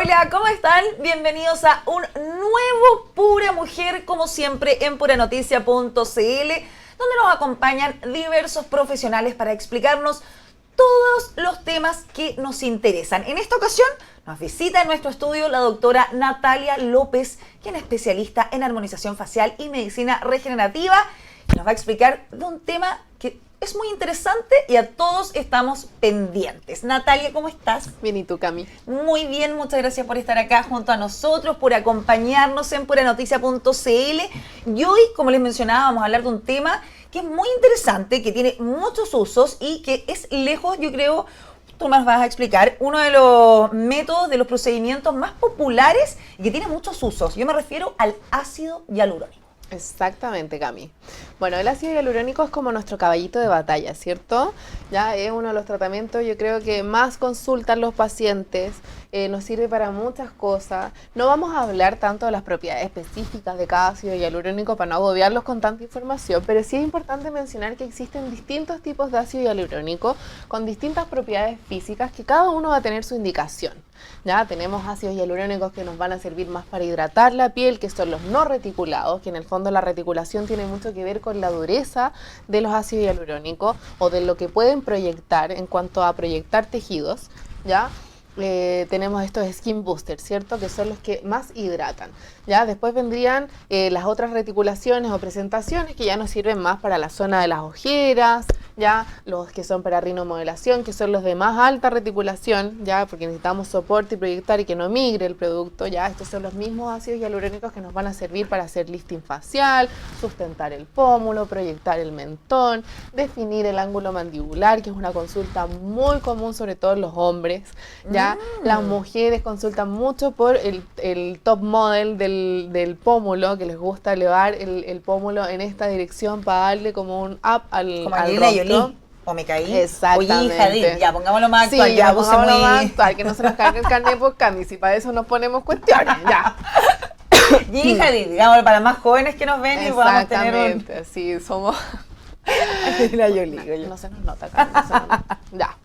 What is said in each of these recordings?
Hola, ¿cómo están? Bienvenidos a un nuevo Pura Mujer, como siempre en puranoticias.cl, donde nos acompañan diversos profesionales para explicarnos todos los temas que nos interesan. En esta ocasión nos visita en nuestro estudio la doctora Natalia López, quien es especialista en armonización facial y medicina regenerativa, y nos va a explicar de un tema que es muy interesante y a todos estamos pendientes. Natalia, ¿cómo estás? Bien, ¿y tú, Cami? Muy bien, muchas gracias por estar acá junto a nosotros, por acompañarnos en puranoticias.cl. Y hoy, como les mencionaba, vamos a hablar de un tema que es muy interesante, que tiene muchos usos y que es lejos, yo creo, tú más vas a explicar, uno de los métodos, de los procedimientos más populares y que tiene muchos usos. Yo me refiero al ácido hialurónico. Exactamente, Cami. Bueno, el ácido hialurónico es como nuestro caballito de batalla, ¿cierto? Ya es uno de los tratamientos, yo creo que más consultan los pacientes, nos sirve para muchas cosas. No vamos a hablar tanto de las propiedades específicas de cada ácido hialurónico para no agobiarlos con tanta información, pero sí es importante mencionar que existen distintos tipos de ácido hialurónico con distintas propiedades físicas que cada uno va a tener su indicación. Ya tenemos ácidos hialurónicos que nos van a servir más para hidratar la piel, que son los no reticulados, que en el fondo la reticulación tiene mucho que ver con la dureza de los ácidos hialurónicos o de lo que pueden proyectar en cuanto a proyectar tejidos, ¿ya? Tenemos estos skin boosters, ¿cierto? Que son los que más hidratan. Ya después vendrían las otras reticulaciones o presentaciones que ya nos sirven más para la zona de las ojeras, ya los que son para rinomodelación, que son los de más alta reticulación, ya porque necesitamos soporte y proyectar y que no migre el producto, ya estos son los mismos ácidos hialurónicos que nos van a servir para hacer lifting facial, sustentar el pómulo, proyectar el mentón, definir el ángulo mandibular, que es una consulta muy común sobre todo en los hombres, ya las mujeres consultan mucho por el top model del pómulo, que les gusta elevar el pómulo en esta dirección para darle como un up al rostro. ¿O me caí? Exactamente. Oye, Jadid, ya pongámoslo más actual. Sí, ya pongámoslo más actual, que no se nos cargue el carnet por Cami, si para eso nos ponemos cuestiones, ya. Y Jadid, digamos, para más jóvenes que nos ven y podamos tener un... Exactamente, sí, somos... Mira, yo ligo, yo. No se nos nota, Cami, no se nos nota. Ya.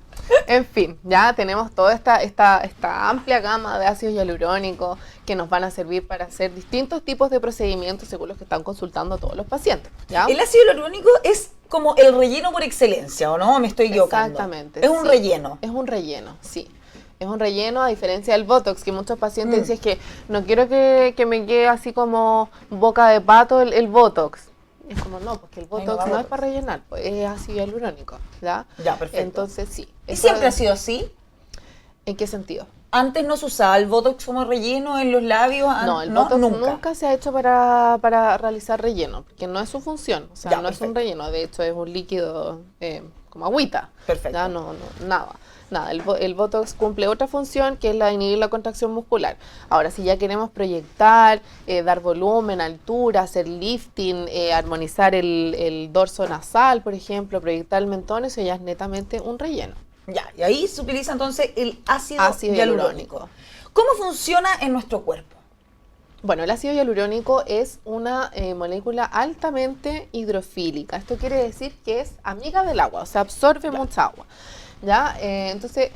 En fin, ya tenemos toda esta amplia gama de ácidos hialurónicos que nos van a servir para hacer distintos tipos de procedimientos según los que están consultando todos los pacientes, ¿ya? El ácido hialurónico es como el relleno por excelencia, ¿o no? ¿Me estoy equivocando? Exactamente. Es un relleno. Es un relleno, sí. Es un relleno, a diferencia del Botox, que muchos pacientes dicen que no quiero que me quede así como boca de pato el Botox. Es como, no, porque el Botox no es para rellenar, pues es ácido hialurónico, ¿ya? Ya, perfecto. Entonces, sí. ¿Y siempre ha sido así? ¿En qué sentido? ¿Antes no se usaba el Botox como relleno en los labios? No, el Botox nunca se ha hecho para realizar relleno, porque no es su función, o sea, ya, no perfecto. es un relleno, de hecho es un líquido como agüita. Perfecto. ¿Ya? No, nada. El Botox cumple otra función que es la de inhibir la contracción muscular. Ahora, si ya queremos proyectar, dar volumen, altura, hacer lifting, armonizar el dorso nasal, por ejemplo, proyectar el mentón, eso ya es netamente un relleno. Ya, y ahí se utiliza entonces el ácido hialurónico. ¿Cómo funciona en nuestro cuerpo? Bueno, el ácido hialurónico es una molécula altamente hidrofílica. Esto quiere decir que es amiga del agua, o sea, absorbe mucha agua. ¿Ya? Entonces,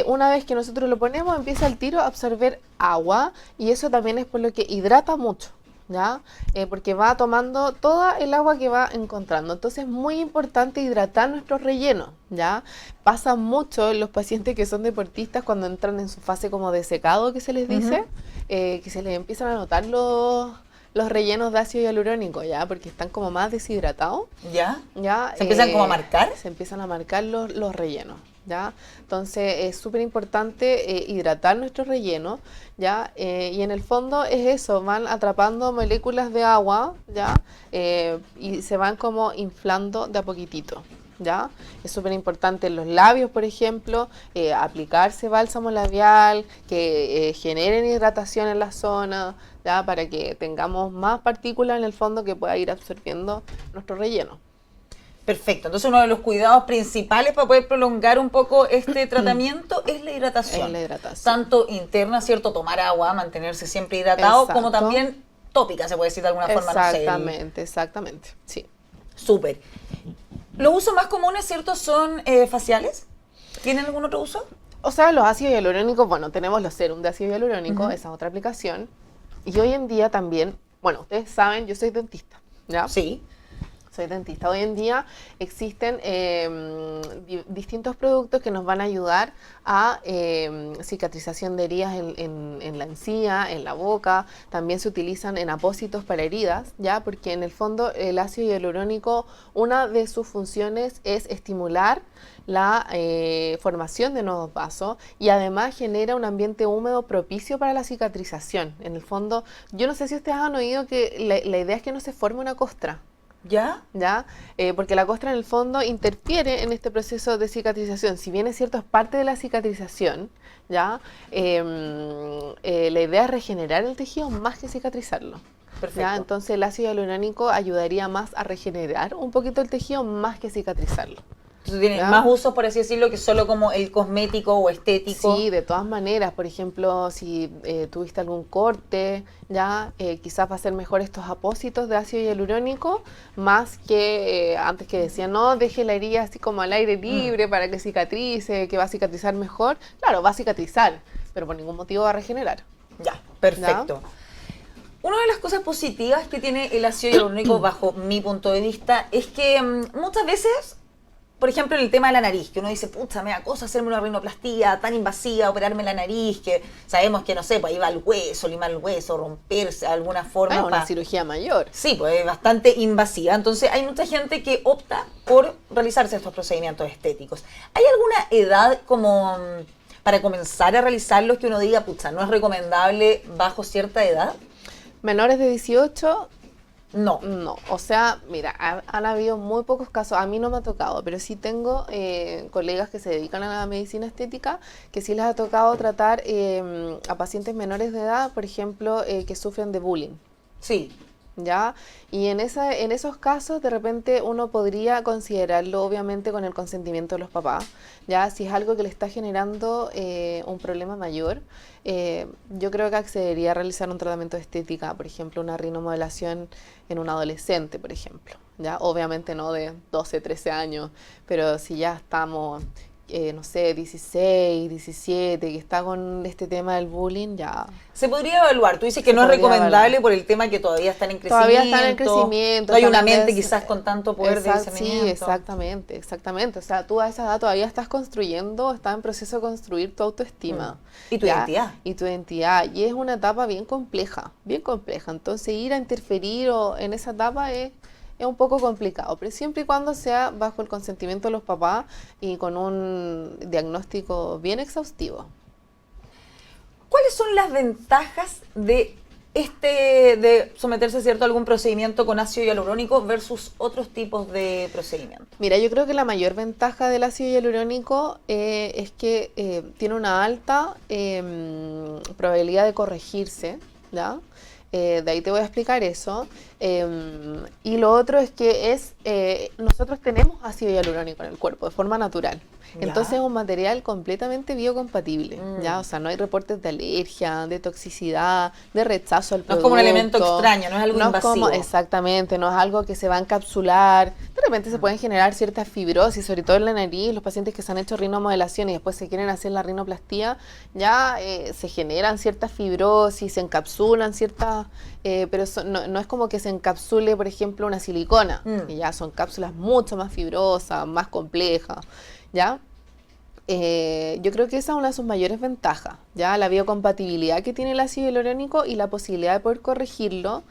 una vez que nosotros lo ponemos, empieza el tiro a absorber agua y eso también es por lo que hidrata mucho, ¿ya? Porque va tomando toda el agua que va encontrando. Entonces, es muy importante hidratar nuestro relleno, ¿ya? Pasa mucho en los pacientes que son deportistas cuando entran en su fase como de secado, que se les dice, que se les empiezan a notar los rellenos de ácido hialurónico, ¿ya? Porque están como más deshidratados. ¿Ya? ¿Ya? ¿Se empiezan como a marcar? Se empiezan a marcar los rellenos, ¿ya? Entonces es súper importante hidratar nuestro relleno, ¿ya? Y en el fondo es eso, van atrapando moléculas de agua, ¿ya? Y se van como inflando de a poquitito, ¿ya? Es súper importante en los labios, por ejemplo, aplicarse bálsamo labial que generen hidratación en la zona, ¿ya? Para que tengamos más partículas en el fondo que pueda ir absorbiendo nuestro relleno. Perfecto, entonces uno de los cuidados principales para poder prolongar un poco este tratamiento es la hidratación. Es la hidratación. Tanto interna, ¿cierto? Tomar agua, mantenerse siempre hidratado, Exacto. como también tópica, se puede decir de alguna forma. Exactamente, exactamente, sí. Súper. Los usos más comunes, ¿cierto? Son faciales. ¿Tienen algún otro uso? O sea, los ácidos hialurónicos, bueno, tenemos los serum de ácido hialurónico, esa es otra aplicación. Y hoy en día también, bueno, ustedes saben, yo soy dentista, ¿ya? Sí. Soy dentista. Hoy en día existen distintos productos que nos van a ayudar a cicatrización de heridas en la encía, en la boca. También se utilizan en apósitos para heridas, ¿ya? Porque en el fondo el ácido hialurónico, una de sus funciones es estimular la formación de nuevos vasos y además genera un ambiente húmedo propicio para la cicatrización. En el fondo, yo no sé si ustedes han oído que la idea es que no se forme una costra. ¿Ya? ¿Ya? Porque la costra en el fondo interfiere en este proceso de cicatrización. Si bien es cierto, es parte de la cicatrización, ¿ya? La idea es regenerar el tejido más que cicatrizarlo. Perfecto. ¿Ya? Entonces el ácido hialurónico ayudaría más a regenerar un poquito el tejido más que cicatrizarlo. Entonces tiene ¿Ya? más usos, por así decirlo, que solo como el cosmético o estético. Sí, de todas maneras. Por ejemplo, si tuviste algún corte, ya quizás va a ser mejor estos apósitos de ácido hialurónico, más que antes que decían, no, deje la herida así como al aire libre para que cicatrice, que va a cicatrizar mejor. Claro, va a cicatrizar, pero por ningún motivo va a regenerar. Ya, perfecto. Una de las cosas positivas que tiene el ácido hialurónico, bajo mi punto de vista, es que muchas veces, por ejemplo, en el tema de la nariz, que uno dice, pucha, me da cosa hacerme una rinoplastía tan invasiva, operarme la nariz, que sabemos que, no sé, pues ahí va el hueso, limar el hueso, romperse de alguna forma. Es una cirugía mayor. Sí, pues es bastante invasiva. Entonces hay mucha gente que opta por realizarse estos procedimientos estéticos. ¿Hay alguna edad como para comenzar a realizarlos que uno diga, pucha, no es recomendable bajo cierta edad? Menores de 18... No. No, o sea, mira, han habido muy pocos casos, a mí no me ha tocado, pero sí tengo colegas que se dedican a la medicina estética que sí les ha tocado tratar a pacientes menores de edad, por ejemplo, que sufren de bullying. Sí. ¿Ya? Y en esos casos de repente uno podría considerarlo obviamente con el consentimiento de los papás, ¿ya? Si es algo que le está generando un problema mayor, yo creo que accedería a realizar un tratamiento de estética, por ejemplo, una rinomodelación en un adolescente, por ejemplo, ¿ya? Obviamente no de 12, 13 años, pero si ya estamos... no sé, 16, 17, que está con este tema del bullying, ya... Se podría evaluar. Tú dices que no es recomendable por el tema que todavía están en crecimiento. Todavía están en crecimiento. No hay una mente quizás con tanto poder de Sí, discernimiento. exactamente. O sea, tú a esa edad todavía estás construyendo, estás en proceso de construir tu autoestima. Y tu identidad. Y tu identidad. Y es una etapa bien compleja, bien compleja. Entonces ir a interferir en esa etapa es un poco complicado, pero siempre y cuando sea bajo el consentimiento de los papás y con un diagnóstico bien exhaustivo. ¿Cuáles son las ventajas de someterse, ¿cierto?, a algún procedimiento con ácido hialurónico versus otros tipos de procedimientos? Mira, yo creo que la mayor ventaja del ácido hialurónico es que tiene una alta probabilidad de corregirse, ¿ya? De ahí te voy a explicar eso. Y lo otro es que nosotros tenemos ácido hialurónico en el cuerpo de forma natural. Ya. Entonces es un material completamente biocompatible, ¿ya? O sea, no hay reportes de alergia, de toxicidad, de rechazo al producto. No es como un elemento extraño, no es algo invasivo. Exactamente, no es algo que se va a encapsular. De repente se pueden generar ciertas fibrosis, sobre todo en la nariz. Los pacientes que se han hecho rinomodelación y después se quieren hacer la rinoplastía, ya se generan ciertas fibrosis, se encapsulan ciertas... pero no es como que se encapsule, por ejemplo, una silicona, que ya son cápsulas mucho más fibrosas, más complejas, ¿ya? Yo creo que esa es una de sus mayores ventajas, ¿ya? La biocompatibilidad que tiene el ácido hialurónico y la posibilidad de poder corregirlo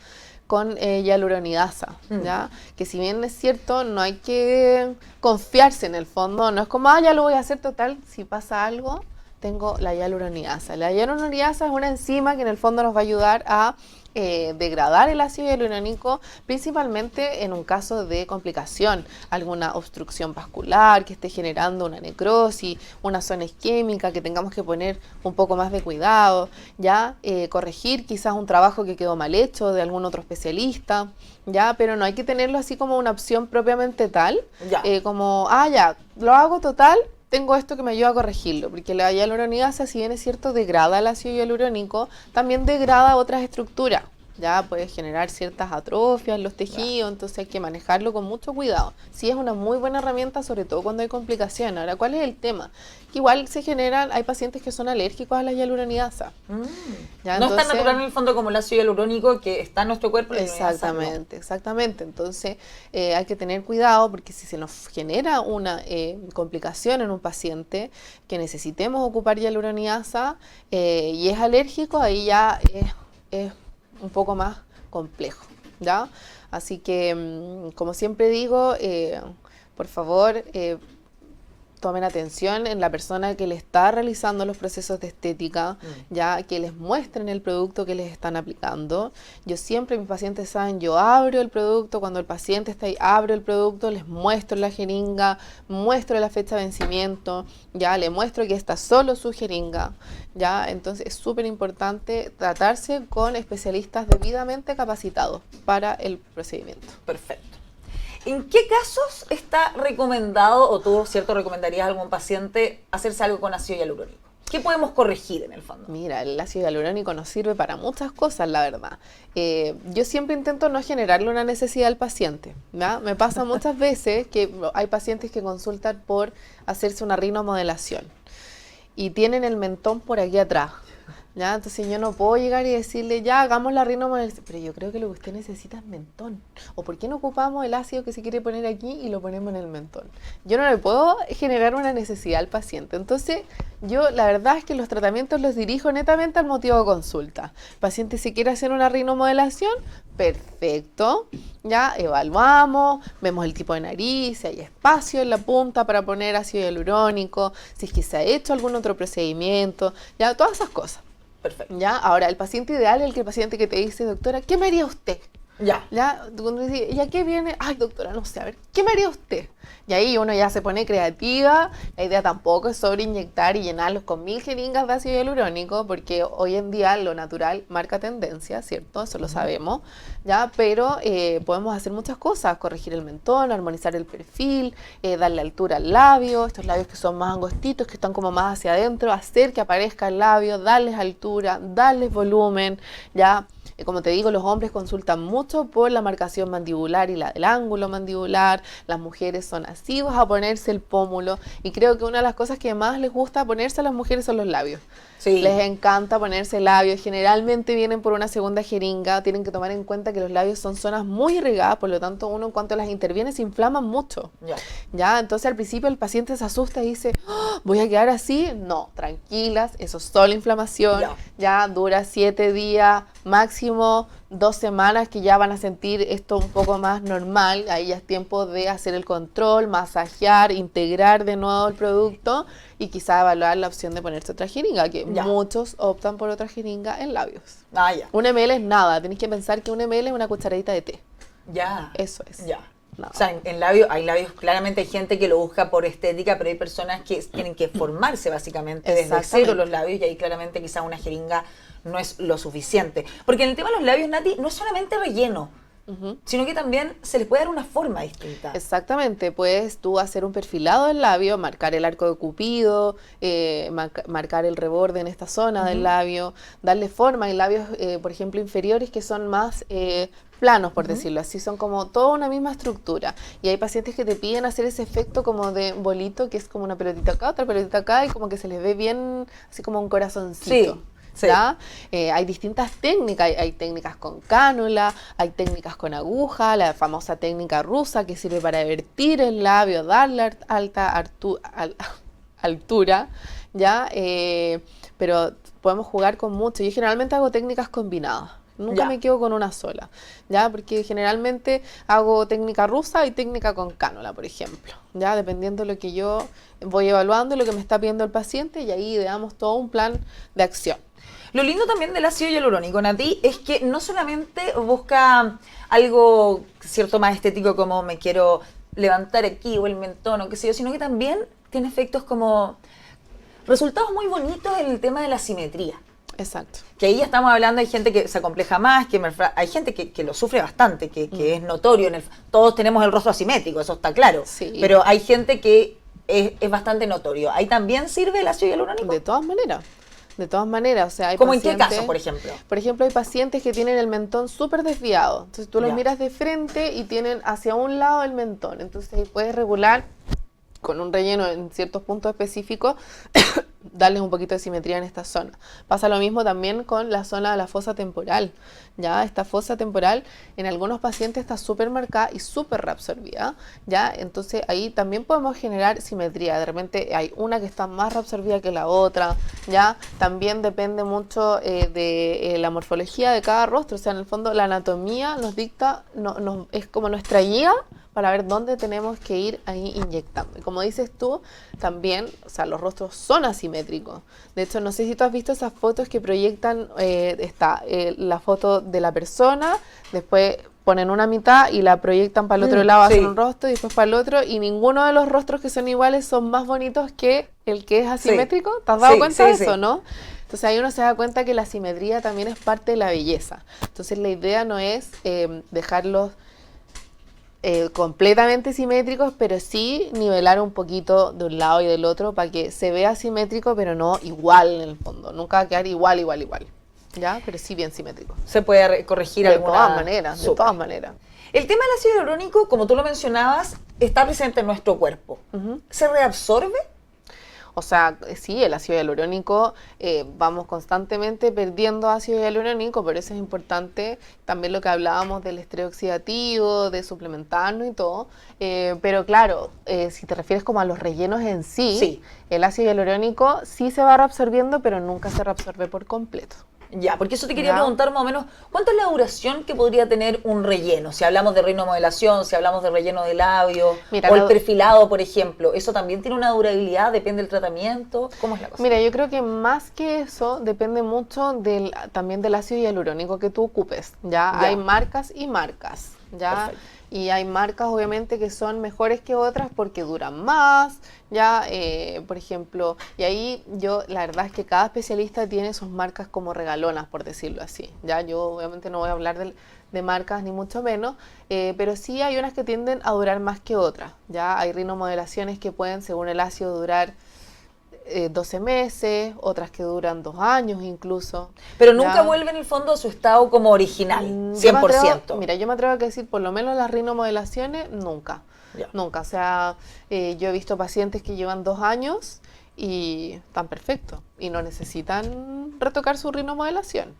con hialuronidasa, ¿ya? Que si bien es cierto, no hay que confiarse en el fondo, no es como, ya lo voy a hacer total, si pasa algo, tengo la hialuronidasa. La hialuronidasa es una enzima que en el fondo nos va a ayudar a degradar el ácido hialurónico, principalmente en un caso de complicación, alguna obstrucción vascular que esté generando una necrosis, una zona isquémica que tengamos que poner un poco más de cuidado, ya corregir quizás un trabajo que quedó mal hecho de algún otro especialista, ya, pero no hay que tenerlo así como una opción propiamente tal, como, ya, lo hago total, tengo esto que me ayuda a corregirlo, porque la hialuronidasa, si bien es cierto, degrada el ácido hialurónico, también degrada otras estructuras, ya puede generar ciertas atrofias en los tejidos, entonces hay que manejarlo con mucho cuidado. Sí, es una muy buena herramienta, sobre todo cuando hay complicaciones. Ahora, ¿cuál es el tema? Que igual se generan, hay pacientes que son alérgicos a la hialuronidasa. ¿Ya? No Entonces, es tan natural en el fondo como el ácido hialurónico que está en nuestro cuerpo. Exactamente. Entonces hay que tener cuidado porque si se nos genera una complicación en un paciente que necesitemos ocupar hialuronidasa y es alérgico, ahí ya es un poco más complejo, ¿ya? Así que, como siempre digo, por favor, tomen atención en la persona que le está realizando los procesos de estética, ya que les muestren el producto que les están aplicando. Yo siempre, mis pacientes saben, yo abro el producto, cuando el paciente está ahí, abro el producto, les muestro la jeringa, muestro la fecha de vencimiento, ya le muestro que está solo su jeringa, ya. Entonces es súper importante tratarse con especialistas debidamente capacitados para el procedimiento. Perfecto. ¿En qué casos está recomendado, o tú, cierto, recomendarías a algún paciente hacerse algo con ácido hialurónico? ¿Qué podemos corregir en el fondo? Mira, el ácido hialurónico nos sirve para muchas cosas, la verdad. Yo siempre intento no generarle una necesidad al paciente, ¿ya? Me pasa muchas veces que hay pacientes que consultan por hacerse una rinomodelación y tienen el mentón por aquí atrás. ¿Ya? Entonces yo no puedo llegar y decirle, ya, hagamos la rinomodelación, pero yo creo que lo que usted necesita es mentón. ¿O por qué no ocupamos el ácido que se quiere poner aquí y lo ponemos en el mentón? Yo no le puedo generar una necesidad al paciente. Entonces yo la verdad es que los tratamientos los dirijo netamente al motivo de consulta. El paciente si quiere hacer una rinomodelación, perfecto. Ya evaluamos, vemos el tipo de nariz, si hay espacio en la punta para poner ácido hialurónico, si es que se ha hecho algún otro procedimiento, ya todas esas cosas. Perfecto. ¿Ya? Ahora, el paciente ideal es el paciente que te dice, doctora, ¿qué me haría usted? Ya. Cuando dice, ¿y a qué viene? Ay, doctora, no sé, a ver, ¿qué me haría usted? Y ahí uno ya se pone creativa. La idea tampoco es sobreinyectar y llenarlos con 1000 jeringas de ácido hialurónico, porque hoy en día lo natural marca tendencia, ¿cierto? Eso lo sabemos, ¿ya? Pero podemos hacer muchas cosas, corregir el mentón, armonizar el perfil, darle altura al labio, estos labios que son más angostitos, que están como más hacia adentro, hacer que aparezca el labio, darles altura, darles volumen, ¿ya? Como te digo, los hombres consultan mucho por la marcación mandibular y la del ángulo mandibular. Las mujeres son asiduas a ponerse el pómulo. Y creo que una de las cosas que más les gusta ponerse a las mujeres son los labios. Sí. Les encanta ponerse labios. Generalmente vienen por una segunda jeringa. Tienen que tomar en cuenta que los labios son zonas muy irrigadas. Por lo tanto, uno en cuanto las interviene se inflaman mucho. ¿Ya? Entonces al principio el paciente se asusta y dice, oh, ¿voy a quedar así? No, tranquilas. Eso es solo inflamación. Ya dura 7 días, máximo 2 semanas, que ya van a sentir esto un poco más normal. Ahí ya es tiempo de hacer el control, masajear, integrar de nuevo el producto y quizá evaluar la opción de ponerse otra jeringa, que muchos optan por otra jeringa en labios. Un ml es nada, tenéis que pensar que un ml es una cucharadita de té. Eso es. O sea, en labios, hay labios, claramente hay gente que lo busca por estética, pero hay personas que tienen que formarse básicamente desde cero los labios, y ahí claramente quizá una jeringa no es lo suficiente. Porque en el tema de los labios, Nati, no es solamente relleno, sino que también se les puede dar una forma distinta. Exactamente, puedes tú hacer un perfilado del labio, marcar el arco de Cupido, marcar el reborde en esta zona del labio, darle forma. Hay labios, por ejemplo, inferiores que son más planos, por decirlo así, son como toda una misma estructura. Y hay pacientes que te piden hacer ese efecto como de bolito, que es como una pelotita acá, otra pelotita acá, y como que se les ve bien, así como un corazoncito. ¿Ya? Hay distintas técnicas, hay técnicas con cánula, hay técnicas con aguja, la famosa técnica rusa que sirve para vertir el labio, darle alta altura, ¿ya? Pero podemos jugar con mucho. Yo generalmente hago técnicas combinadas. Nunca me quedo con una sola, ¿ya? Porque generalmente hago técnica rusa y técnica con cánula, por ejemplo, ¿ya? Dependiendo de lo que yo voy evaluando, lo que me está pidiendo el paciente, y ahí ideamos todo un plan de acción. Lo lindo también del ácido hialurónico, Nati, es que no solamente busca algo, cierto, más estético, como me quiero levantar aquí o el mentón o qué sé yo, sino que también tiene efectos como resultados muy bonitos en el tema de la simetría. Exacto. Que ahí ya estamos hablando, hay gente que se acompleja más, hay gente que lo sufre bastante, que es notorio. Todos tenemos el rostro asimétrico, eso está claro. Sí. Pero hay gente que es bastante notorio. ¿Ahí también sirve el ácido hialurónico? De todas maneras. de todas maneras, o sea, hay ¿Cómo en qué pacientes, caso, por ejemplo? por ejemplo, hay pacientes que tienen el mentón súper desviado, entonces tú los Ya. miras de frente y tienen hacia un lado el mentón, entonces ahí puedes regular con un relleno en ciertos puntos específicos, darles un poquito de simetría en esta zona. Pasa lo mismo también con la zona de la fosa temporal. Ya esta fosa temporal en algunos pacientes está súper marcada y súper reabsorbida. Ya, entonces ahí también podemos generar simetría. De repente hay una que está más reabsorbida que la otra. Ya, también depende mucho de la morfología de cada rostro. O sea, en el fondo la anatomía nos dicta, es como nuestra guía para ver dónde tenemos que ir ahí inyectando. Y como dices tú, también, o sea, los rostros son asimétricos. De hecho, no sé si tú has visto esas fotos que proyectan, la foto de la persona, después ponen una mitad y la proyectan para el otro lado, sí. hacen un rostro y después para el otro, y ninguno de los rostros que son iguales son más bonitos que el que es asimétrico. Sí. ¿Te has dado Sí, cuenta de sí, eso, sí. no? Entonces ahí uno se da cuenta que la simetría también es parte de la belleza. Entonces la idea no es dejarlos completamente simétricos, pero sí nivelar un poquito de un lado y del otro para que se vea simétrico, pero no igual en el fondo. Nunca va a quedar igual. ¿Ya? Pero sí bien simétrico. Se puede corregir De alguna... todas maneras, de Súper. todas maneras. El tema del ácido hialurónico, como tú lo mencionabas, está presente en nuestro cuerpo. Ujú. ¿Se reabsorbe? O sea, sí, el ácido hialurónico, vamos constantemente perdiendo ácido hialurónico, por eso es importante también lo que hablábamos del estrés oxidativo, de suplementarnos y todo. Pero claro, si te refieres como a los rellenos en sí, Sí. el ácido hialurónico sí se va reabsorbiendo, pero nunca se reabsorbe por completo. Ya, porque eso te quería Ya. preguntar más o menos, ¿cuánto es la duración que podría tener un relleno? Si hablamos de rinomodelación, si hablamos de relleno de labio, Mira, o el perfilado, por ejemplo, ¿eso también tiene una durabilidad? ¿Depende del tratamiento? ¿Cómo es la cosa? Mira, yo creo que más que eso depende mucho también del ácido hialurónico que tú ocupes. ¿Ya? Ya. Hay marcas y marcas, ¿ya? Perfecto. Y hay marcas obviamente que son mejores que otras porque duran más, ¿ya? Por ejemplo, y ahí la verdad es que cada especialista tiene sus marcas como regalonas, por decirlo así, ¿ya? Yo obviamente no voy a hablar de marcas ni mucho menos, pero sí hay unas que tienden a durar más que otras, ¿ya? Hay rinomodelaciones que pueden, según el ácido, durar 12 meses, otras que duran 2 años incluso. Pero nunca ¿ya? vuelve en el fondo a su estado como original, Yo me 100%. mira, yo me atrevo a decir, por lo menos las rinomodelaciones, nunca. Ya. Nunca. O sea, yo he visto pacientes que llevan 2 años y están perfectos y no necesitan retocar su rinomodelación.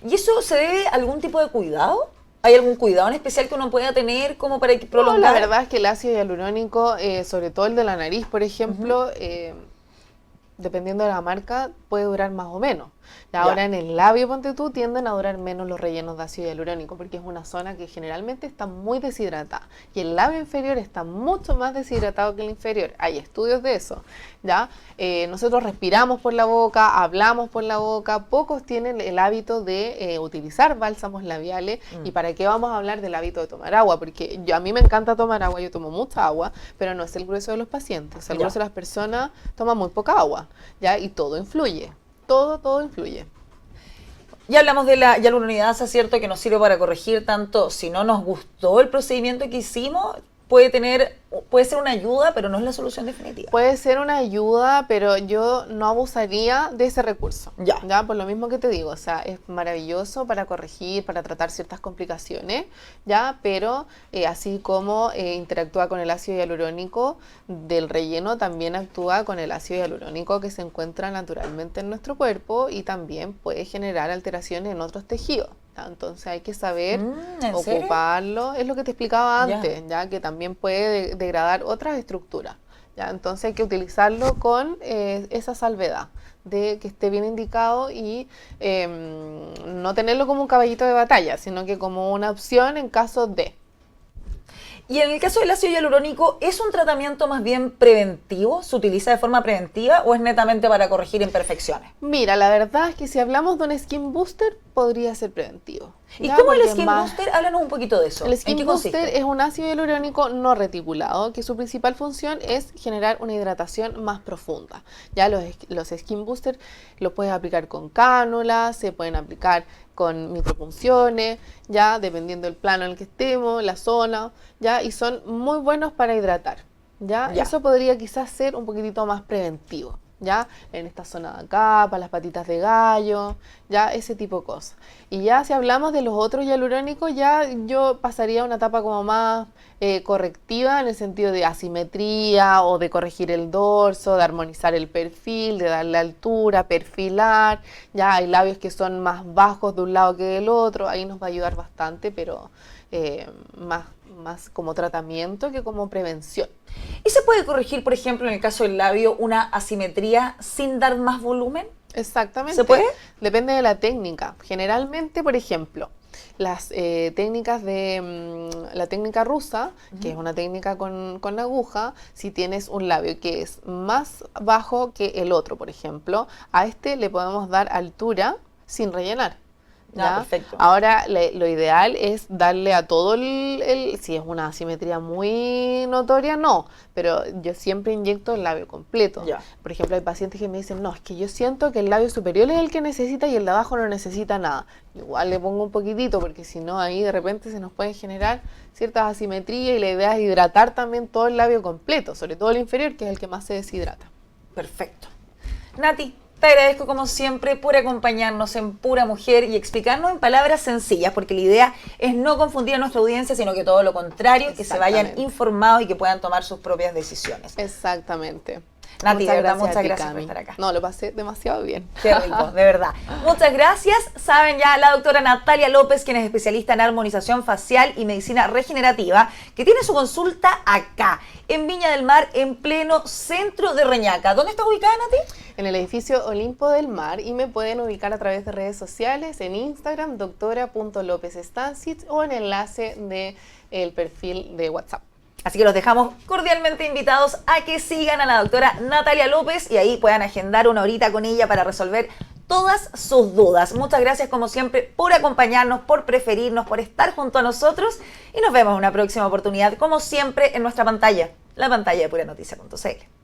¿Y eso se debe a algún tipo de cuidado? ¿Hay algún cuidado en especial que uno pueda tener como para No, prolongar? la verdad es que el ácido hialurónico, sobre todo el de la nariz, por ejemplo, dependiendo de la marca, puede durar más o menos. Ya. Ahora en el labio, ponte tú, tienden a durar menos los rellenos de ácido hialurónico porque es una zona que generalmente está muy deshidratada y el labio inferior está mucho más deshidratado que el inferior. Hay estudios de eso, ¿ya? Nosotros respiramos por la boca, hablamos por la boca, pocos tienen el hábito de utilizar bálsamos labiales. ¿Y para qué vamos a hablar del hábito de tomar agua? Porque a mí me encanta tomar agua, yo tomo mucha agua, pero no es el grueso de los pacientes. O sea, el Ya. grueso de las personas toma muy poca agua, ¿ya? Y todo influye. Todo influye. Ya hablamos de la hialuronidasa, ¿cierto? Que nos sirve para corregir tanto si no nos gustó el procedimiento que hicimos, puede ser una ayuda, pero no es la solución definitiva. Puede ser una ayuda, pero yo no abusaría de ese recurso. Ya. Por lo mismo que te digo, o sea, es maravilloso para corregir, para tratar ciertas complicaciones, ya, pero así como interactúa con el ácido hialurónico del relleno, también actúa con el ácido hialurónico que se encuentra naturalmente en nuestro cuerpo y también puede generar alteraciones en otros tejidos. ¿Ya? Entonces hay que saber ¿en serio? ocuparlo, es lo que te explicaba Ya. antes, ya que también puede degradar otras estructuras. ¿Ya? Entonces hay que utilizarlo con esa salvedad de que esté bien indicado y no tenerlo como un caballito de batalla, sino que como una opción en caso de. Y en el caso del ácido hialurónico, ¿es un tratamiento más bien preventivo? ¿Se utiliza de forma preventiva o es netamente para corregir imperfecciones? Mira, la verdad es que si hablamos de un skin booster, podría ser preventivo. ¿Y ¿ya? cómo el Porque skin booster? Háblanos un poquito de eso. El ¿En skin qué booster consiste? es un ácido hialurónico no reticulado que su principal función es generar una hidratación más profunda. Ya los skin booster los puedes aplicar con cánulas, se pueden aplicar con micropunciones, ya dependiendo del plano en el que estemos, la zona, ya, y son muy buenos para hidratar. Ya, Ya. eso podría quizás ser un poquitito más preventivo. ¿ya? En esta zona de acá, para las patitas de gallo, ya ese tipo de cosas. Y ya si hablamos de los otros hialurónicos, ya yo pasaría a una etapa como más correctiva en el sentido de asimetría o de corregir el dorso, de armonizar el perfil, de darle altura, perfilar. Ya hay labios que son más bajos de un lado que del otro, ahí nos va a ayudar bastante, pero más como tratamiento que como prevención. ¿Y se puede corregir, por ejemplo, en el caso del labio, una asimetría sin dar más volumen? Exactamente. ¿Se puede? Depende de la técnica. Generalmente, por ejemplo, las técnicas de la técnica rusa, que es una técnica con aguja, si tienes un labio que es más bajo que el otro, por ejemplo, a este le podemos dar altura sin rellenar. ¿Ya? Perfecto. Ahora, lo ideal es darle a todo si es una asimetría muy notoria, no, pero yo siempre inyecto el labio completo. Ya. Por ejemplo, hay pacientes que me dicen, no, es que yo siento que el labio superior es el que necesita y el de abajo no necesita nada. Igual le pongo un poquitito, porque si no, ahí de repente se nos pueden generar ciertas asimetrías y la idea es hidratar también todo el labio completo, sobre todo el inferior, que es el que más se deshidrata. Perfecto. Nati, te agradezco como siempre por acompañarnos en Pura Mujer y explicarnos en palabras sencillas, porque la idea es no confundir a nuestra audiencia, sino que todo lo contrario, que se vayan informados y que puedan tomar sus propias decisiones. Exactamente. Nati, de verdad, muchas gracias por estar acá. No, lo pasé demasiado bien. Qué rico, de verdad. Muchas gracias. Saben ya la doctora Natalia López, quien es especialista en armonización facial y medicina regenerativa, que tiene su consulta acá, en Viña del Mar, en pleno centro de Reñaca. ¿Dónde estás ubicada, Nati? En el edificio Olimpo del Mar, y me pueden ubicar a través de redes sociales, en Instagram, doctora.lopezstancic, o en enlace del perfil de WhatsApp. Así que los dejamos cordialmente invitados a que sigan a la doctora Natalia López y ahí puedan agendar una horita con ella para resolver todas sus dudas. Muchas gracias como siempre por acompañarnos, por preferirnos, por estar junto a nosotros y nos vemos en una próxima oportunidad como siempre en nuestra pantalla, la pantalla de puranoticia.cl.